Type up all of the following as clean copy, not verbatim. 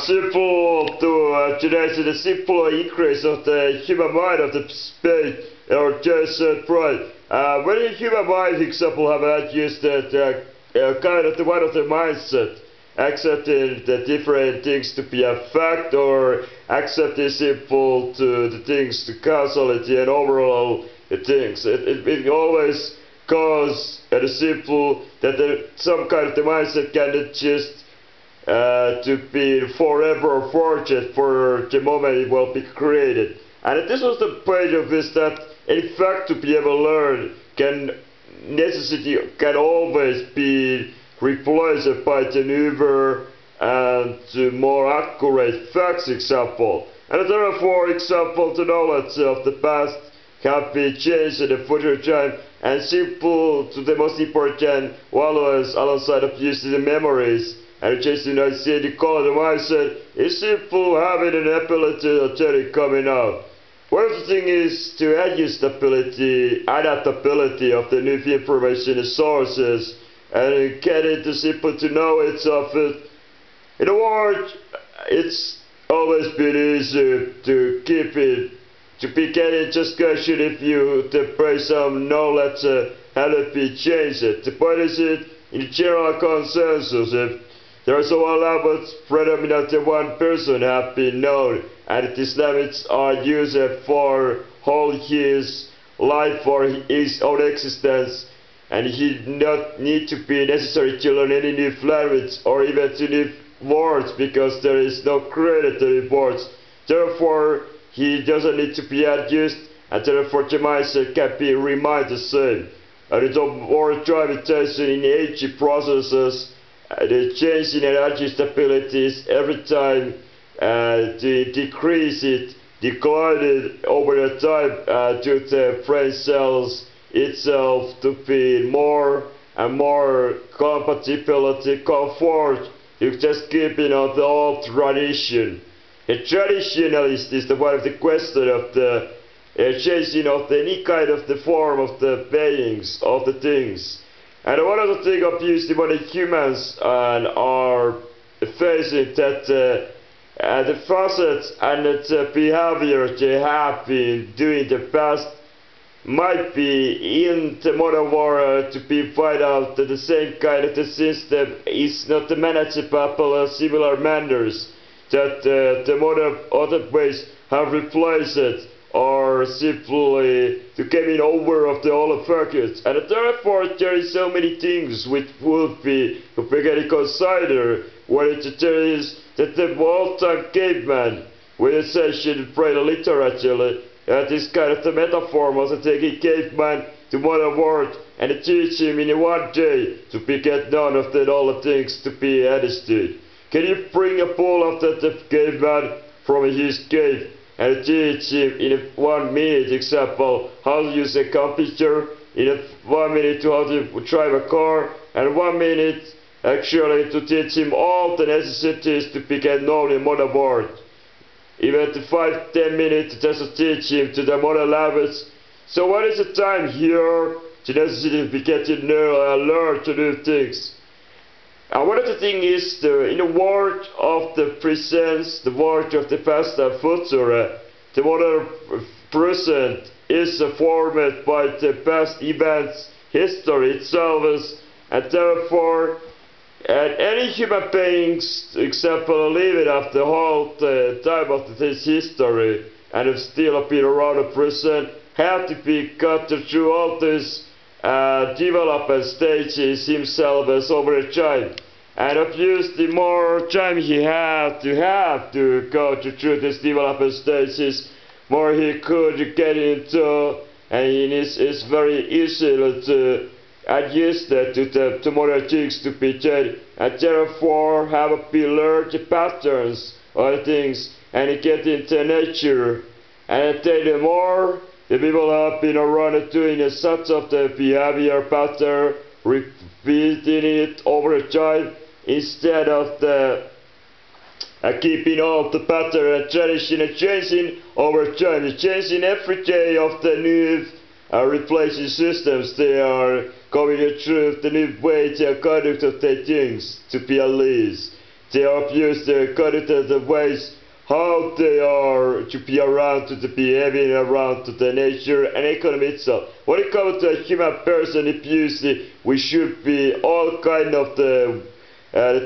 Simple to generate the simple increase of the human mind of the space or just right. When a human mind, example, have not used that kind of the one of the mindset, accepting the different things to be a fact or accepting simple to the things to causality and overall things. It always cause a simple that some kind of the mindset cannot just to be forever forged for the moment it will be created. And this was the point of this that in fact to be able to learn can always be replaced by the newer and more accurate facts example. And therefore example the knowledge of the past can be changed in the future time and simple to the most important values alongside of using the memories. And just I say the color the mindset is simple having an ability to tell it coming out. One of the things is to adaptability of the new information sources and get it to simple to know it's of it. In a word, it's always been easy to keep it, to be getting discussion if you to bring some knowledge how to be changed it. The point is it in general consensus if there is a lot predominant one person have been known and the Islamics are used for whole his life for his own existence and he not need to be necessary to learn any new language or even to new words because there is no credit to the words. Therefore he doesn't need to be adjusted and therefore the mindset can be remained the same. And it's more drive attention in aging processes. The change in energy stabilities every time to decrease it, decline it over the time to the brain cells itself to be more and more compatibility, comfort, you just keeping on the old tradition. A traditionalist is the one of the question of the changing of any kind of the form of the beings, of the things. And one of the things obviously when the humans are facing that the facets and the behavior they have been doing in the past might be in the modern world to be find out that the same kind of the system is not manageable in similar manners that the modern other ways have replaced it or simply to getting over of the old circuits. And therefore there is so many things which would be getting considered when there is that the old-time caveman with a session brain literature this kind of the metaphor was taking caveman to modern world and teach him in one day to be get none of the all the things to be understood. Can you bring a ball of that caveman from his cave and teach him in 1 minute example how to use a computer, in 1 minute to how to drive a car, and 1 minute actually to teach him all the necessities to become known in modern world. Even to 5-10 minutes just to teach him to the modern language. So what is the time here to necessarily be getting learn to do things? And one of the things is, in the world of the present, the world of the past and future, the modern present is formed by the past events, history itself, and therefore, any human beings, example, living after the whole time of this history and have still been around the present, have to be cut through all these development stages himself as over time. And obviously the more time he had to go through these development stages, more he could get into, and it's very easy to adjust to modern things to be changed, and therefore have been learned the patterns of things and get into nature. And the more the people have been around doing such of the behavior pattern, repeating it over time, instead of the keeping all the pattern and tradition and changing over time, changing every day of the new replacing systems. They are going through the new way to conduct of their things to be unleashed. they are abused according to the ways how they are to be around, to the behaving around to the nature and economy itself. When it comes to a human person abuse, we should be all kind of the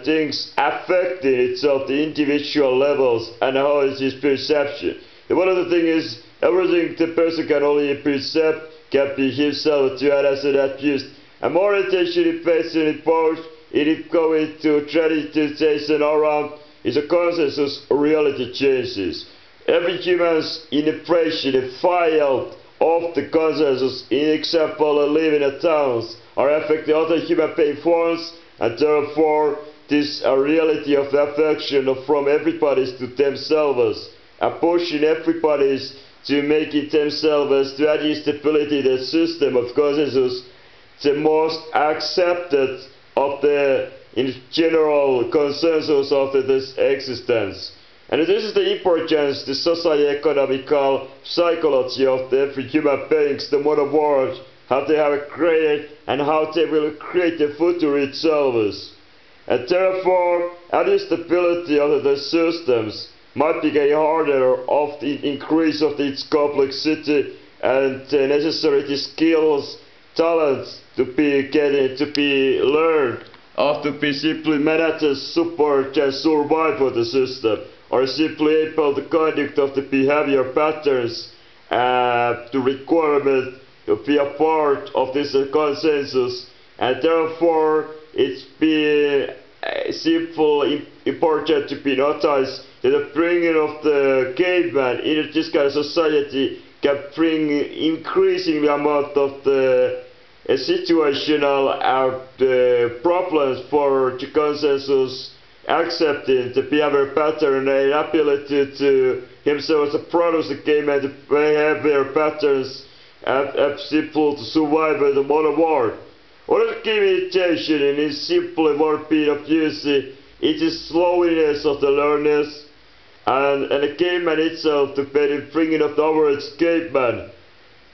things affecting itself, the individual levels and how is his perception. And one of the things is everything the person can only perceive can be himself to as an abused. And more attention is placed in both, it is going to tradition around is a consensus reality changes. Every human's impression file of the consensus, in example living in towns, are affecting other human being forms, and therefore this reality of the affection from everybody's to themselves, and pushing everybody's to make it themselves to add stability the system of consensus, the most accepted of the in general consensus of this existence. And this is the importance, the socio-economical psychology of the every human beings, the modern world, how they have created and how they will create the future itself. And therefore, adding stability of the systems might be getting harder of the increase of its complexity and the necessary skills, talents to be learned, or to be simply manage, support and survive for the system, or simply able to conduct of the behavior patterns the requirement to be a part of this consensus, and therefore it's be simple important to be noticed that the bringing of the caveman in this kind of society can bring increasing the amount of the situational problems for the consensus accepting the behavior pattern and ability to himself to produce the game and the behavior patterns and simple to survive in the modern world. What is the key limitation in is simply one bit of using it is slowness of the learners and the caveman itself to be bringing of the average caveman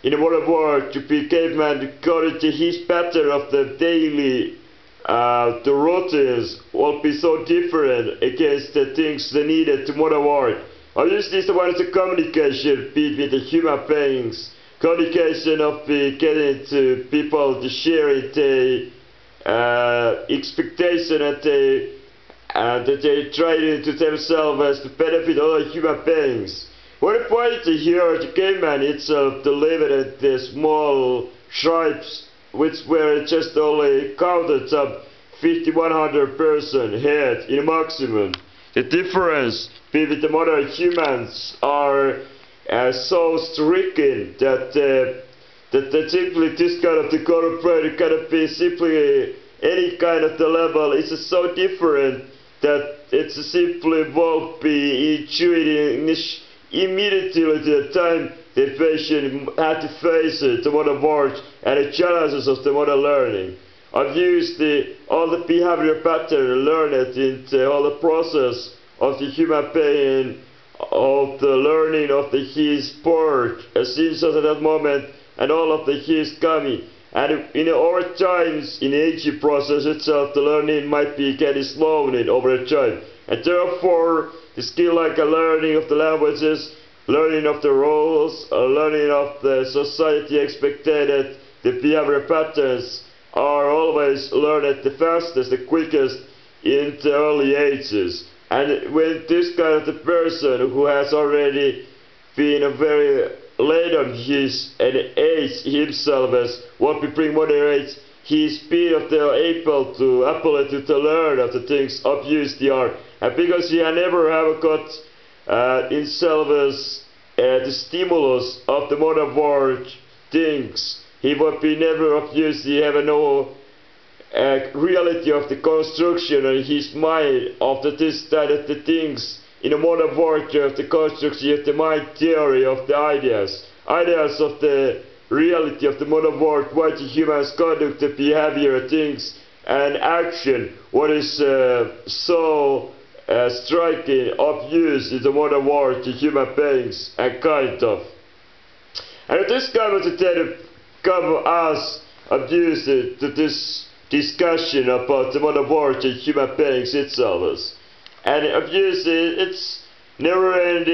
in the modern world to be caveman according to his pattern of the daily the routines will be so different against the things they needed to modern world. Obviously the one is the communication between the human beings, communication of getting to people to share it, the expectation that they try to themselves as to benefit other human beings. What the point here, the caveman itself to live in the small tribes which were just only counted some 50-100 person head in maximum. The difference between the modern humans are so stricken that simply this kind of the corporate cannot be simply any kind of the level. It's so different that it simply won't be intuiting immediately at the time the patient had to face the modern world and the challenges of the modern learning. I've used all the behavior pattern learned into all the process of the human being, of the learning of his part, since at that moment, and all of his coming. And in over times, in the aging process itself, the learning might be getting slowed over time. And therefore, the skill like a learning of the languages, learning of the roles, learning of the society expected, the behavior patterns are always learned the fastest, the quickest in the early ages. And when this kind of the person who has already been a very late on his age himself as what we bring moderate his speed of the able to ability to learn of the things of use the art, and because he had never have got himself as the stimulus of the modern world things, he would be never of use, he have no reality of the construction in his mind of this that of the things in the modern world of the construction of the mind theory of the ideas of the reality of the modern world, what the humans conduct, the behavior, things and action, what is so striking of use in the modern world to human beings and kind of. And this kind of the come as abuse to this discussion about the modern world and human beings itself. and abuse it. It's never ending.